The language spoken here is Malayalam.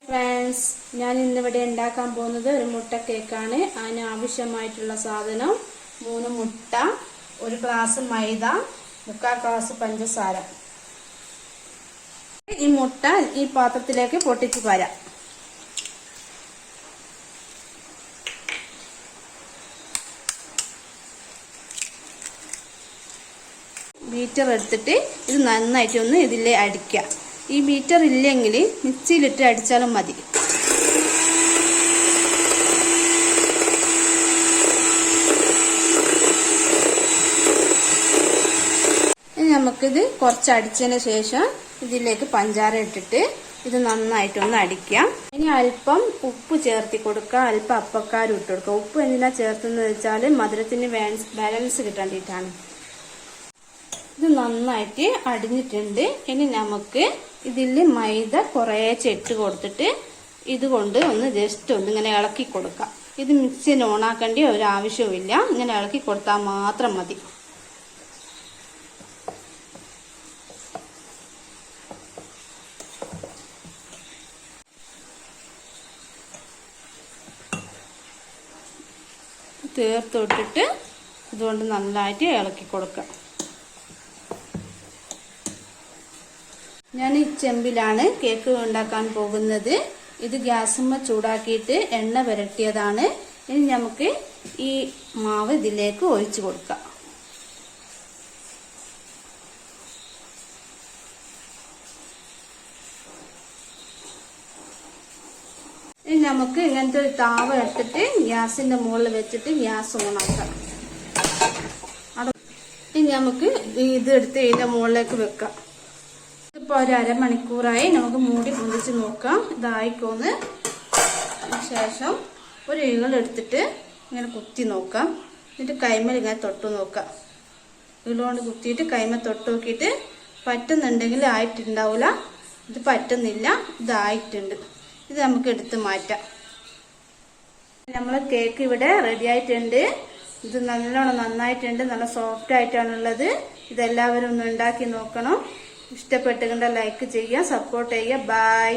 ഫ്രണ്ട്സ്, ഞാൻ ഇന്നിവിടെ ഉണ്ടാക്കാൻ പോകുന്നത് ഒരു മുട്ട കേക്കാണ്. അതിന് ആവശ്യമായിട്ടുള്ള സാധനം 3 മുട്ട, 1 ഗ്ലാസ് മൈദ, 3/4 ഗ്ലാസ് പഞ്ചസാര. ഈ മുട്ട ഈ പാത്രത്തിലേക്ക് പൊട്ടിച്ച് വരാം. ബീറ്റർ എടുത്തിട്ട് ഇത് നന്നായിട്ട് ഒന്ന് ഇതിലെ അടിക്കുക. ഈ ബീറ്റർ ഇല്ലെങ്കിൽ മിക്സിയിലിട്ട് അടിച്ചാലും മതി. ഇനി നമുക്കിത് കുറച്ച് അടിച്ചതിന് ശേഷം ഇതിലേക്ക് പഞ്ചാര ഇട്ടിട്ട് ഇത് നന്നായിട്ടൊന്ന് അടിക്കാം. ഇനി അല്പം ഉപ്പ് ചേർത്തി കൊടുക്കുക, അല്പം അപ്പക്കാരം ഇട്ട് കൊടുക്കുക. ഉപ്പ് എന്തിനാ ചേർത്തെന്ന് വെച്ചാൽ മധുരത്തിന് ബാലൻസ് കിട്ടാണ്ടിട്ടാണ്. ഇത് നന്നായിട്ട് അടിഞ്ഞിട്ടുണ്ട്. ഇനി നമുക്ക് ഇതിൽ മൈദ കുറേശ്ശെ ഇട്ട് കൊടുത്തിട്ട് ഇതുകൊണ്ട് ഒന്ന് ജസ്റ്റ് ഒന്ന് ഇങ്ങനെ ഇളക്കി കൊടുക്കാം. ഇത് മിക്സിയിൽ ഓണാക്കേണ്ട ഒരു ആവശ്യവുമില്ല, ഇങ്ങനെ ഇളക്കി കൊടുത്താൽ മാത്രം മതി. ചേർത്തിട്ടിട്ട് ഇതുകൊണ്ട് നന്നായിട്ട് ഇളക്കി കൊടുക്കാം. ഞാൻ ഈ ചെമ്പിലാണ് കേക്ക് ഉണ്ടാക്കാൻ പോകുന്നത്. ഇത് ഗ്യാസുമ്മ ചൂടാക്കിയിട്ട് എണ്ണ പുരട്ടിയതാണ്. ഇനി നമുക്ക് ഈ മാവ് ഇതിലേക്ക് ഒഴിച്ചു കൊടുക്കാം. ഇനി നമുക്ക് ഇങ്ങനത്തെ ഒരു താവ എടുത്തിട്ട് ഗ്യാസിന്റെ മുകളിൽ വെച്ചിട്ട് ഗ്യാസ് ഓണാക്കാം. ഇനി നമുക്ക് ഇത് എടുത്ത് ഇതിന്റെ മുകളിലേക്ക് വെക്കാം. ഇപ്പോൾ ഒരു അരമണിക്കൂറായി. നമുക്ക് മൂടി പൊന്തിച്ച് നോക്കാം ഇതായിക്കോന്ന്. ശേഷം ഒരു ഈളെടുത്തിട്ട് ഇങ്ങനെ കുത്തി നോക്കാം. എന്നിട്ട് കൈമേൽ ഇങ്ങനെ തൊട്ട് നോക്കാം. ഈളുകൊണ്ട് കുത്തിയിട്ട് കൈമേൽ തൊട്ട് നോക്കിയിട്ട് പറ്റുന്നുണ്ടെങ്കിൽ ആയിട്ടുണ്ടാവില്ല. ഇത് പറ്റുന്നില്ല, ഇതായിട്ടുണ്ട്. ഇത് നമുക്ക് എടുത്ത് മാറ്റാം. നമ്മളെ കേക്ക് ഇവിടെ റെഡി ആയിട്ടുണ്ട്. ഇത് നല്ലോണം നന്നായിട്ടുണ്ട്, നല്ല സോഫ്റ്റ് ആയിട്ടാണുള്ളത്. ഇതെല്ലാവരും ഒന്ന് ഉണ്ടാക്കി നോക്കണം. ഇഷ്ടപ്പെട്ടുകൊണ്ട് ലൈക്ക് ചെയ്യുക, സപ്പോർട്ട് ചെയ്യുക. ബൈ.